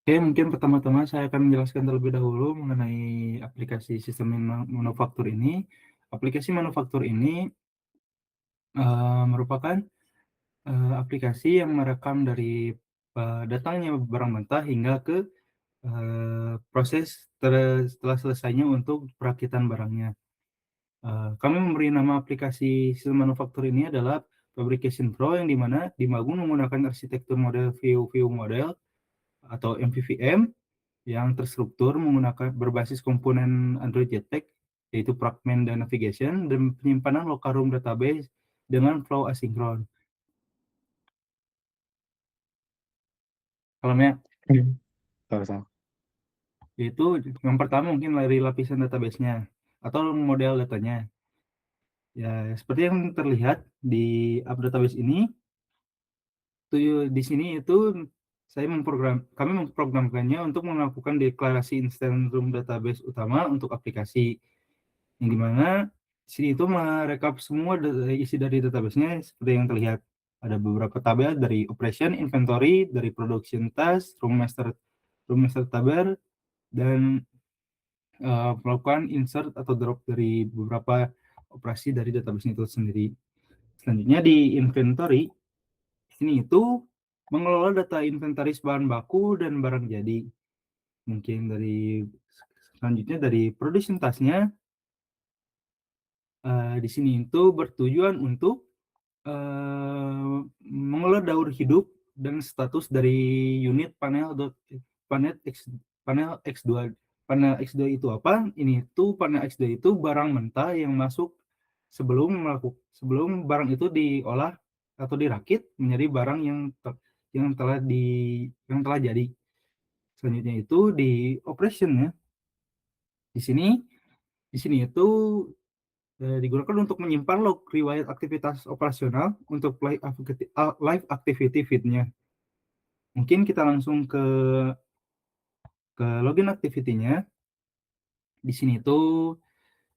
Oke, mungkin pertama-tama saya akan menjelaskan terlebih dahulu mengenai aplikasi sistem manufaktur ini. Aplikasi manufaktur ini merupakan aplikasi yang merekam dari datangnya barang mentah hingga ke proses setelah selesainya untuk perakitan barangnya. Kami memberi nama aplikasi sistem manufaktur ini adalah Fabrication Pro, yang dimana dibangun menggunakan arsitektur model VU model atau MVVM yang terstruktur menggunakan berbasis komponen Android Jetpack, yaitu Fragment dan Navigation, dan penyimpanan local room database dengan flow asinkron. Kalau Sama-sama. yaitu yang pertama mungkin dari lapisan database-nya atau model datanya. Ya, seperti yang terlihat di app database ini, di sini itu kami memprogramkannya untuk melakukan deklarasi instance room database utama untuk aplikasi, yang dimana sini itu merekap semua isi dari database-nya seperti yang terlihat. Ada beberapa tabel dari operation, inventory, dari production task, room master tabel, dan melakukan insert atau drop dari beberapa operasi dari database itu sendiri. Selanjutnya di inventory, sini itu mengelola data inventaris bahan baku dan barang jadi. Mungkin selanjutnya dari production task-nya, di sini itu bertujuan untuk mengelola daur hidup dan status dari unit panel X panel X2. Panel X2 itu apa? Panel X2 itu barang mentah yang masuk sebelum barang itu diolah atau dirakit menjadi barang yang telah jadi. Selanjutnya itu di operation-nya. Di sini di sini itu digunakan untuk menyimpan log riwayat aktivitas operasional untuk live activity feed-nya. Mungkin kita langsung ke login activity-nya. Di sini tuh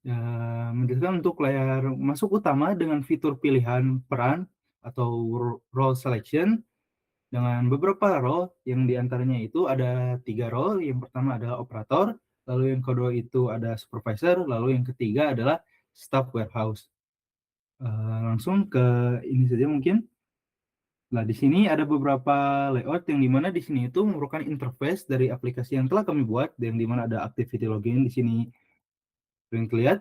menjelaskan untuk layar masuk utama dengan fitur pilihan peran atau role selection dengan beberapa role, yang diantaranya itu ada 3 role. Yang pertama adalah operator, lalu yang kedua itu ada supervisor, lalu yang ketiga adalah staff warehouse. Langsung ke ini saja mungkin. Nah, di sini ada beberapa layout yang dimana di sini itu merupakan interface dari aplikasi yang telah kami buat, yang dimana ada activity login di sini yang terlihat.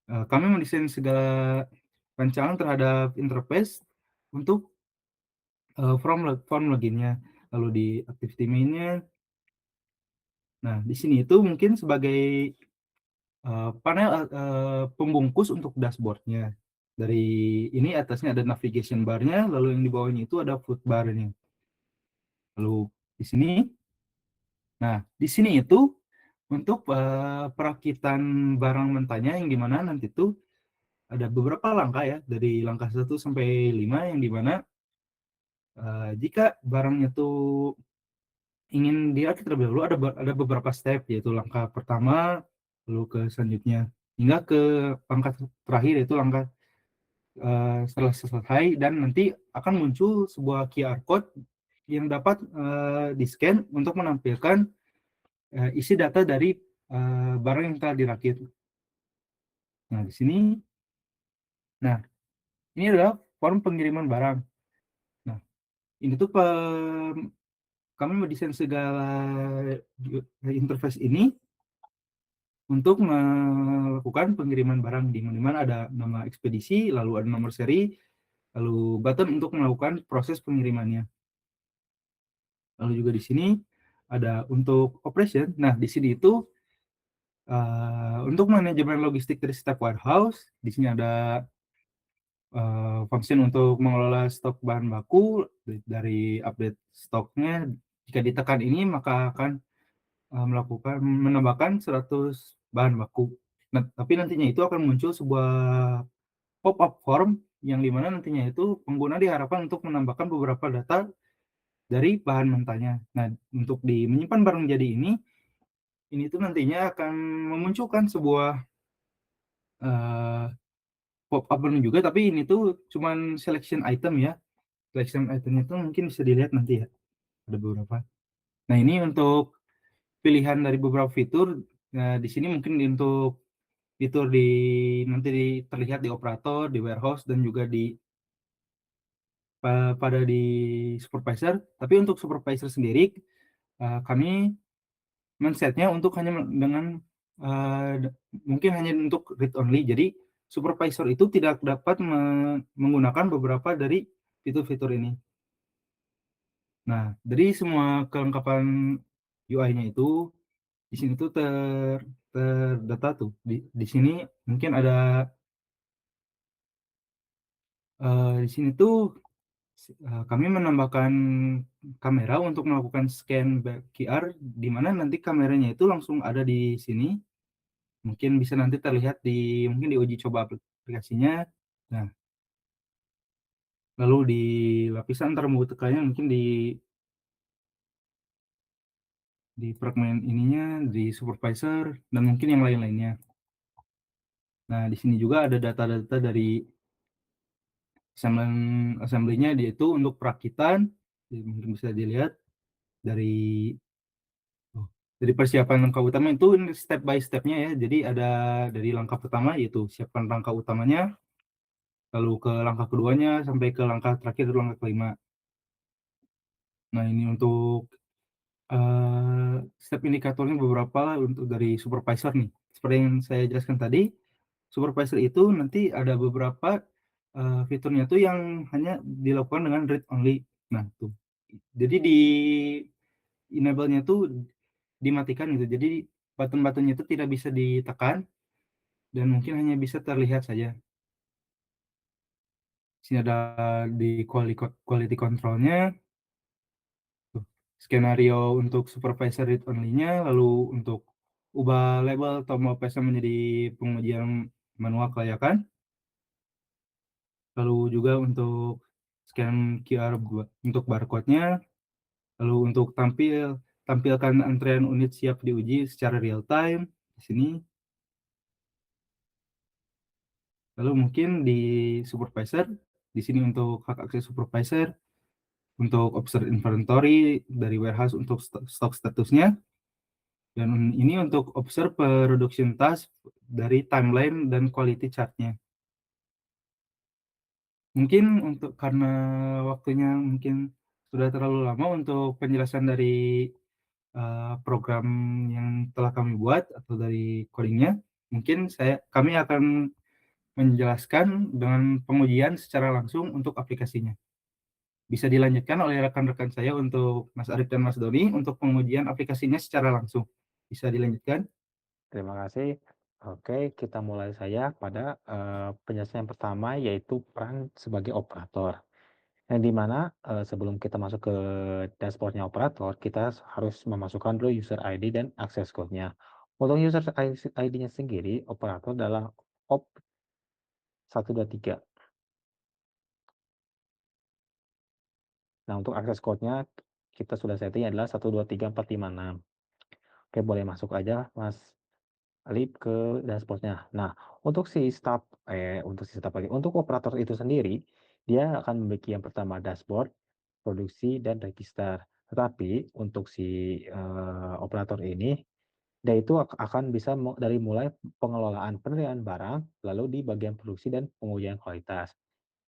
Kami mendesain segala rancangan terhadap interface untuk form loginnya, lalu di activity main-nya. Nah, di sini itu mungkin sebagai panel pembungkus untuk dashboard-nya. Dari ini atasnya ada navigation bar-nya, lalu yang di bawahnya itu ada food bar-nya. Lalu di sini, nah di sini itu untuk perakitan barang mentahnya, yang dimana nanti itu ada beberapa langkah ya, dari langkah 1 sampai 5, yang dimana jika barangnya tuh ingin dirakit terlebih dahulu, ada beberapa step, yaitu langkah pertama, lalu ke selanjutnya, hingga ke langkah terakhir, yaitu langkah setelah selesai, dan nanti akan muncul sebuah QR code yang dapat di-scan untuk menampilkan isi data dari barang yang telah dirakit. Nah, di sini, nah ini adalah form pengiriman barang. Nah, ini tuh kami mendesain segala interface ini untuk melakukan pengiriman barang, di mana ada nama ekspedisi, lalu ada nomor seri, lalu button untuk melakukan proses pengirimannya. Lalu juga di sini ada untuk operation. Nah, di sini itu untuk manajemen logistik dari step warehouse, di sini ada function untuk mengelola stok bahan baku dari update stoknya. Jika ditekan ini, maka akan menambahkan 100 bahan baku. Nah, tapi nantinya itu akan muncul sebuah pop-up form, yang dimana nantinya itu pengguna diharapkan untuk menambahkan beberapa data dari bahan mentahnya. Nah, untuk menyimpan barang jadi ini tuh nantinya akan memunculkan sebuah pop-up menu juga, tapi ini tuh cuman selection item ya. Selection item itu mungkin bisa dilihat nanti ya. ada beberapa. Nah, ini untuk pilihan dari beberapa fitur. Nah, di sini mungkin untuk fitur nanti terlihat di operator, di warehouse, dan juga pada di supervisor. Tapi untuk supervisor sendiri, kami men-setnya untuk hanya dengan, eee, mungkin hanya untuk read only. Jadi supervisor itu tidak dapat menggunakan beberapa dari fitur-fitur ini. Nah, dari semua kelengkapan UI-nya itu, di sini tuh terdata tuh. Di sini mungkin ada, di sini tuh kami menambahkan kamera untuk melakukan scan QR, di mana nanti kameranya itu langsung ada di sini. Mungkin bisa nanti terlihat mungkin di uji coba aplikasinya. Nah, lalu di lapisan terbuka-nya mungkin di fragmen ininya, di supervisor, dan mungkin yang lain-lainnya. Nah, di sini juga ada data-data dari assembly-nya, dia itu untuk perakitan, mungkin bisa dilihat dari oh, dari persiapan langkah utama itu ini step by step-nya ya. Jadi ada dari langkah pertama yaitu siapkan rangka utamanya, lalu ke langkah keduanya, sampai ke langkah terakhir, langkah kelima. Nah, ini untuk step indikatornya beberapa lah untuk dari supervisor nih. Seperti yang saya jelaskan tadi, supervisor itu nanti ada beberapa, fiturnya tuh yang hanya dilakukan dengan read only. Nah tuh, jadi enable-nya tuh dimatikan gitu. Jadi button-button-nya itu tidak bisa ditekan dan mungkin hanya bisa terlihat saja. Di sini ada di quality control-nya, tuh, skenario untuk supervisor read only-nya, lalu untuk ubah label tombol PS menjadi pengujian manual kelayakan, lalu juga untuk scan QR untuk barcode-nya, lalu untuk tampilkan antrean unit siap diuji secara real time di sini, lalu mungkin di supervisor, di sini untuk hak akses supervisor, untuk observe inventory dari warehouse untuk stok statusnya, dan ini untuk observe production task dari timeline dan quality chart-nya. Mungkin karena waktunya mungkin sudah terlalu lama untuk penjelasan dari, program yang telah kami buat atau dari coding-nya, mungkin kami akan menjelaskan dengan pengujian secara langsung untuk aplikasinya. Bisa dilanjutkan oleh rekan-rekan saya untuk Mas Arif dan Mas Doni untuk pengujian aplikasinya secara langsung. Bisa dilanjutkan? Terima kasih. Oke, kita mulai saja pada penjelasan yang pertama yaitu peran sebagai operator. Yang di mana sebelum kita masuk ke dashboardnya operator, kita harus memasukkan dulu user ID dan access code-nya. Untuk user ID-nya sendiri, operator adalah op123. Nah, untuk access code-nya kita sudah setting adalah 123.456. Oke, boleh masuk aja Mas Alip ke dashboard-nya. Nah, untuk si staf lagi, untuk operator itu sendiri, dia akan memiliki yang pertama dashboard, produksi, dan register. Tetapi untuk si operator ini, dia itu akan bisa dari mulai pengelolaan penerimaan barang, lalu di bagian produksi dan pengujian kualitas.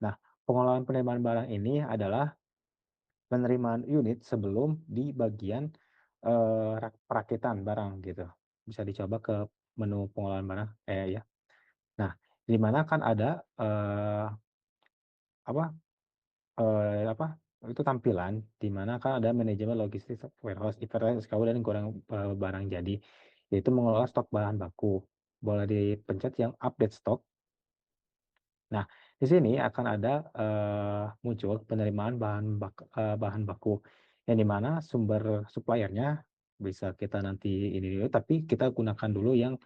Nah, pengelolaan penerimaan barang ini adalah penerimaan unit sebelum di bagian perakitan barang gitu. Bisa dicoba ke menu pengelolaan barang, ya. Nah, di mana kan ada apa apa, itu tampilan di mana kan ada manajemen logistik warehouse, inventaris, SKU, dan goreng barang jadi, yaitu mengelola stok bahan baku. Boleh dipencet yang update stok. Nah, di sini akan ada muncul penerimaan bahan baku, yang di mana sumber suppliernya bisa kita nanti ini dulu, tapi kita gunakan dulu yang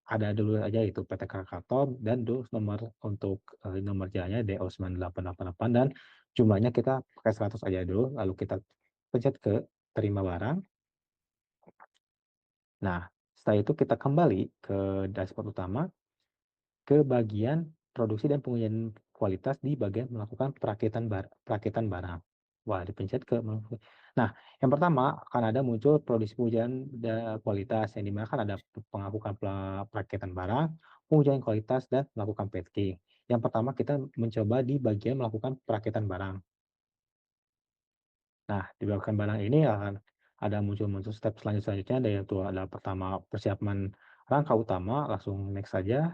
ada dulu aja itu PT Krakatau, dan dulu nomor untuk nomor jalannya DO9888, dan jumlahnya kita pakai 100 aja dulu, lalu kita pencet ke terima barang. Nah, setelah itu kita kembali ke dashboard utama, ke bagian produksi dan pengujian kualitas di bagian melakukan perakitan barang. Wah, dipencet ke nah, yang pertama akan ada muncul produksi pengujian kualitas yang di mana kan ada pengakuan perakitan barang, pengujian kualitas, dan melakukan packing. Yang pertama kita mencoba di bagian melakukan perakitan barang. Nah, di melakukan barang ini akan ada muncul-muncul step selanjutnya yaitu ada pertama persiapan rangka utama, langsung next saja.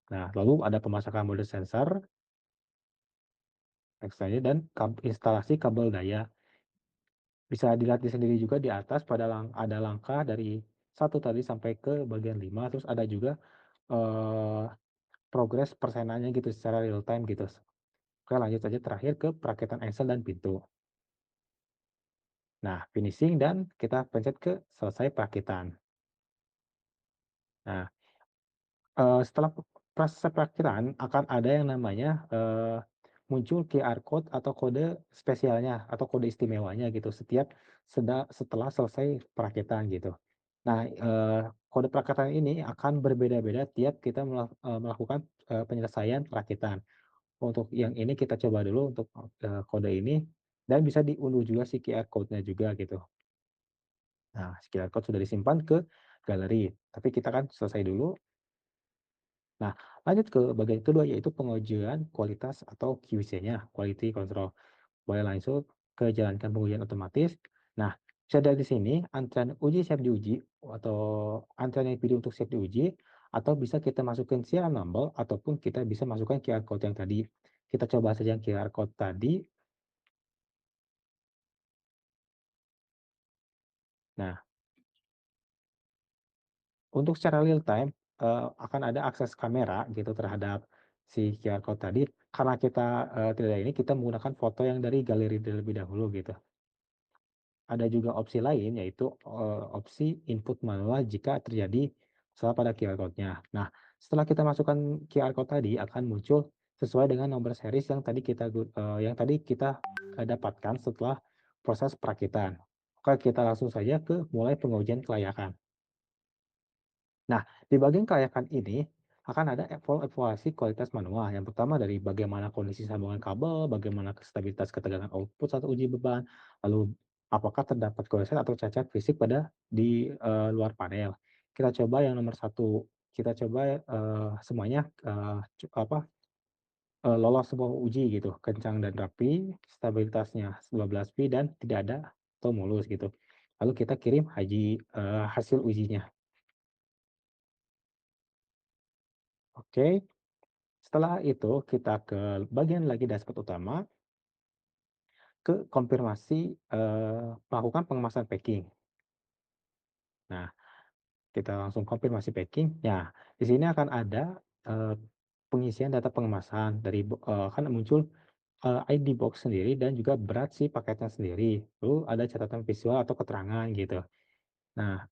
Nah, lalu ada pemasangan mode sensor, next saja, dan instalasi kabel daya. Bisa dilihat di sendiri juga di atas pada ada langkah dari satu tadi sampai ke bagian 5 terus ada juga, eee, progres persenannya gitu secara real time gitu. Oke, lanjut aja terakhir ke perakitan engsel dan pintu. Nah, finishing dan kita pencet ke selesai perakitan. Nah, setelah proses perakitan akan ada yang namanya, muncul QR code atau kode spesialnya atau kode istimewanya gitu setiap setelah selesai perakitan gitu. Nah, kode perakitan ini akan berbeda-beda tiap kita melakukan, penyelesaian perakitan. Untuk yang ini kita coba dulu untuk, kode ini dan bisa diunduh juga si QR code-nya juga gitu. Nah, si QR code sudah disimpan ke galeri, tapi kita kan selesai dulu. Nah, lanjut ke bagian kedua yaitu pengujian kualitas atau QC-nya, quality control. Boleh langsung ke jalankan pengujian otomatis. Nah, bisa dari sini antrean uji siap diuji atau antrean video untuk siap diuji atau bisa kita masukin serial number ataupun kita bisa masukkan QR code yang tadi. Kita coba saja yang QR code tadi. Nah, untuk secara real time, akan ada akses kamera gitu terhadap si QR code tadi. Karena kita, tidak ini, kita menggunakan foto yang dari galeri terlebih dahulu gitu. Ada juga opsi lain yaitu, opsi input manual jika terjadi salah pada QR code-nya. Nah, setelah kita masukkan QR code tadi akan muncul sesuai dengan nomor series yang tadi kita, dapatkan setelah proses perakitan. Oke, kita langsung saja ke mulai pengujian kelayakan. Nah, di bagian kelayakan ini akan ada evaluasi kualitas manual. Yang pertama dari bagaimana kondisi sambungan kabel, bagaimana stabilitas ketegangan output saat uji beban, lalu apakah terdapat goresan atau cacat fisik luar panel. Kita coba yang nomor satu, kita coba semuanya lolos semua uji gitu, kencang dan rapi, stabilitasnya 12 V dan tidak ada atau mulus gitu. Lalu kita kirim hasil ujinya. Oke. Setelah itu kita ke bagian lagi dashboard utama, ke konfirmasi, melakukan pengemasan packing. Nah, kita langsung konfirmasi packing. Nah, di sini akan ada, pengisian data pengemasan kan muncul, ID box sendiri dan juga berat si paketnya sendiri. Lalu ada catatan visual atau keterangan gitu. Nah,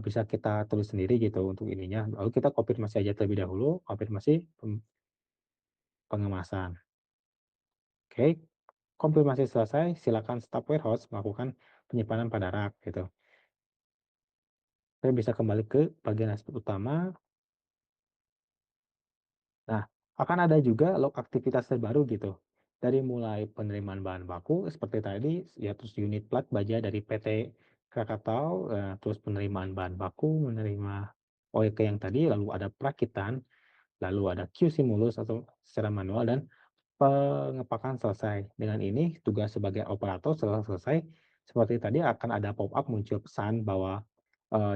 bisa kita tulis sendiri gitu untuk ininya, lalu kita konfirmasi aja terlebih dahulu, konfirmasi pengemasan. Oke, konfirmasi selesai, silakan staf warehouse melakukan penyimpanan pada rak gitu. Saya bisa kembali ke bagian dashboard utama. Nah, akan ada juga log aktivitas terbaru gitu. Dari mulai penerimaan bahan baku seperti tadi, ya terus unit plat baja dari PT Krakatau, terus penerimaan bahan baku, menerima OEK yang tadi, lalu ada perakitan, lalu ada QC mulus atau secara manual dan pengepakan selesai. Dengan ini, tugas sebagai operator setelah selesai, seperti tadi akan ada pop-up muncul pesan bahwa,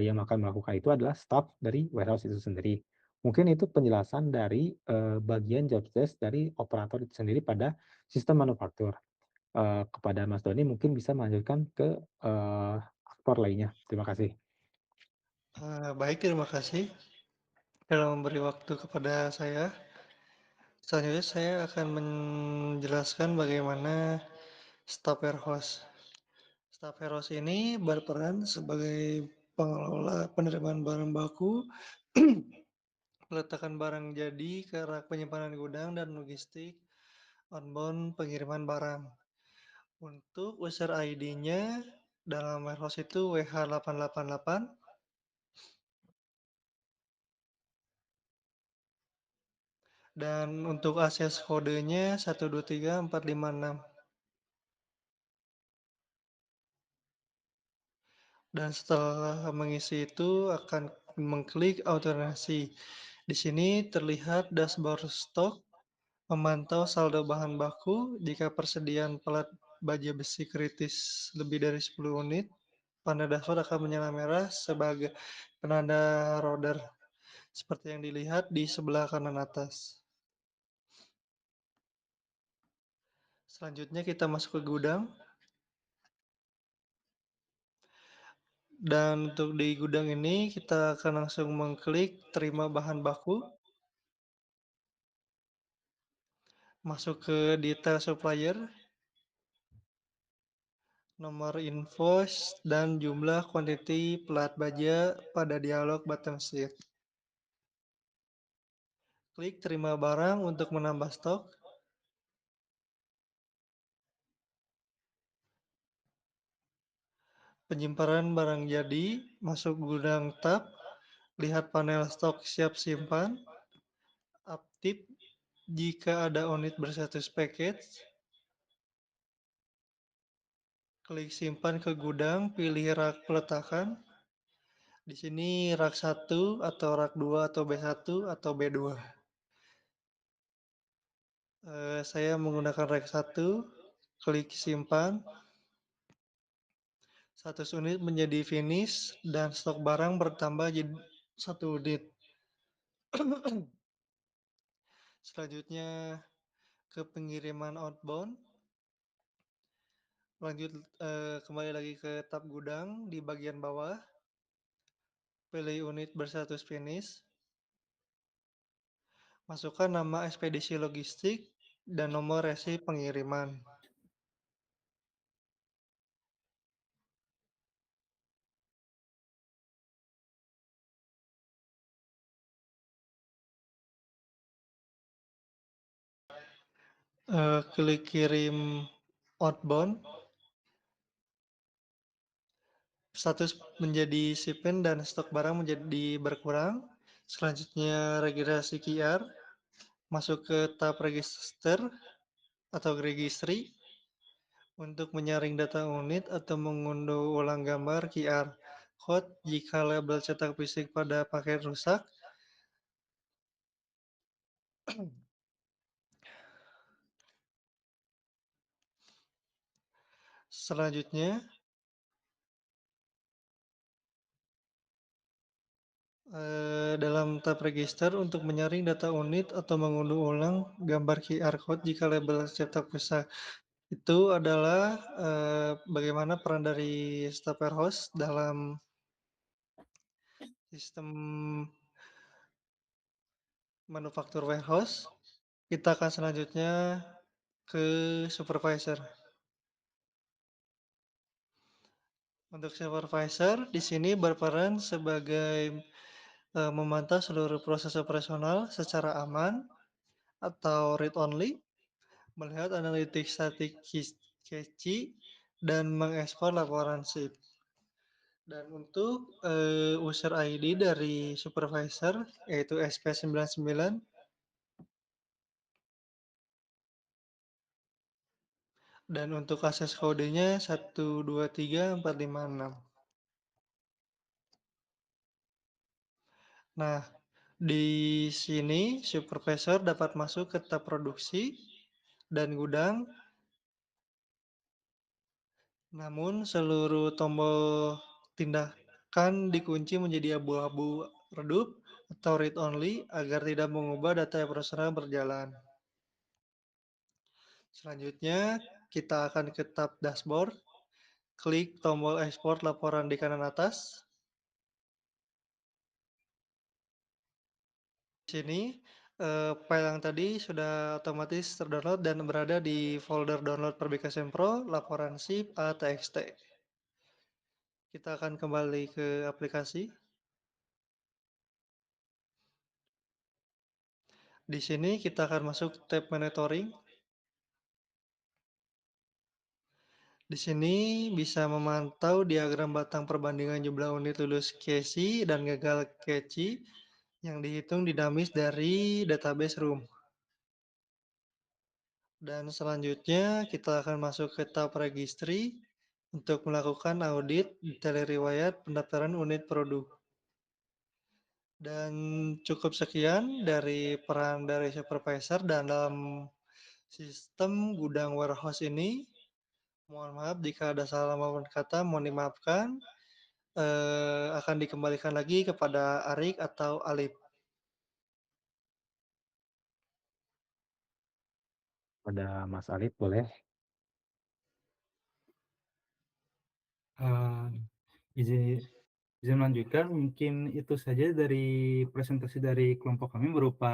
yang akan melakukan itu adalah staff dari warehouse itu sendiri. Mungkin itu penjelasan dari, bagian job desk dari operator itu sendiri pada sistem manufaktur. Kepada Mas Doni mungkin bisa melanjutkan ke, aktor lainnya. Terima kasih. Baik, terima kasih telah memberi waktu kepada saya. Selanjutnya saya akan menjelaskan bagaimana staf warehouse. Staf warehouse ini berperan sebagai pengelola penerimaan barang baku, peletakan barang jadi ke rak penyimpanan gudang dan logistik onbound pengiriman barang. Untuk user ID-nya dalam warehouse itu WH888 dan untuk akses kodenya 123456. Dan setelah mengisi itu akan mengklik automasi. Di sini terlihat dashboard stok, memantau saldo bahan baku jika persediaan pelat baja besi kritis lebih dari 10 unit. Panel dashboard akan menyala merah sebagai penanda order, seperti yang dilihat di sebelah kanan atas. Selanjutnya kita masuk ke gudang. Dan untuk di gudang ini kita akan langsung mengklik terima bahan baku, masuk ke detail supplier, nomor invoice, dan jumlah quantity pelat baja pada dialog button sheet. Klik terima barang untuk menambah stok. Penyimpanan barang jadi, masuk gudang tab, lihat panel stok siap simpan, aktif jika ada unit berstatus package, klik simpan ke gudang, pilih rak peletakan. Di sini rak 1 atau rak 2 atau B1 atau B2. Saya menggunakan rak 1, klik simpan. Status unit menjadi finish dan stok barang bertambah jadi 1 unit. Selanjutnya ke pengiriman outbound. Lanjut kembali lagi ke tab gudang di bagian bawah. Pilih unit berstatus finish. Masukkan nama ekspedisi logistik dan nomor resi pengiriman. Klik kirim outbound. Status menjadi shipment dan stok barang menjadi berkurang. Selanjutnya registrasi QR. Masuk ke tab register atau registry untuk menyaring data unit atau mengunduh ulang gambar QR code jika label cetak fisik pada paket rusak. Selanjutnya dalam tab register untuk menyaring data unit atau mengunduh ulang gambar QR code jika label cetak rusak. Itu adalah bagaimana peran dari staff warehouse dalam sistem manufaktur warehouse. Kita akan selanjutnya ke supervisor. Untuk supervisor di sini berperan sebagai memantau seluruh proses operasional secara aman atau read only, melihat analitik statik keci, dan mengekspor laporan SIP. Dan untuk user ID dari supervisor yaitu SP99, dan untuk akses kodenya 123456. Nah, di sini supervisor dapat masuk ke tab produksi dan gudang, namun seluruh tombol tindakan dikunci menjadi abu-abu redup atau read only agar tidak mengubah data operasional berjalan. Selanjutnya, kita akan ke tab dashboard. Klik tombol ekspor laporan di kanan atas. Di sini file yang tadi sudah otomatis terdownload dan berada di folder download Publication Pro laporan SIP ATXT. Kita akan kembali ke aplikasi. Di sini kita akan masuk tab monitoring. Di sini bisa memantau diagram batang perbandingan jumlah unit lulus keci dan gagal keci yang dihitung dinamis dari database room. Dan selanjutnya kita akan masuk ke tab registry untuk melakukan audit detail riwayat pendaftaran unit produk. Dan cukup sekian dari peran dari supervisor dalam sistem gudang warehouse ini. Mohon maaf jika ada salah maupun kata, mohon dimaafkan. Akan dikembalikan lagi kepada Arik atau Alip. Pada Mas Alif boleh. Izin izin melanjutkan, mungkin itu saja dari presentasi dari kelompok kami berupa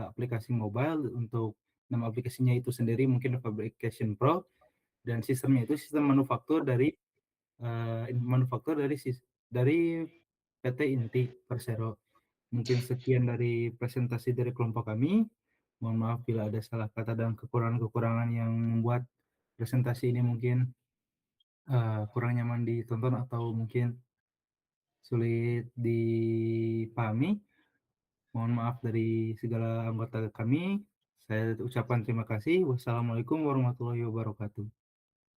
aplikasi mobile. Untuk nama aplikasinya itu sendiri mungkin Fabrication Pro, dan sistemnya itu sistem manufaktur dari dari PT Inti Persero. Mungkin sekian dari presentasi dari kelompok kami. Mohon maaf bila ada salah kata dan kekurangan-kekurangan yang membuat presentasi ini mungkin kurang nyaman ditonton atau mungkin sulit dipahami. Mohon maaf dari segala anggota kami. Saya ucapkan terima kasih. Wassalamualaikum warahmatullahi wabarakatuh.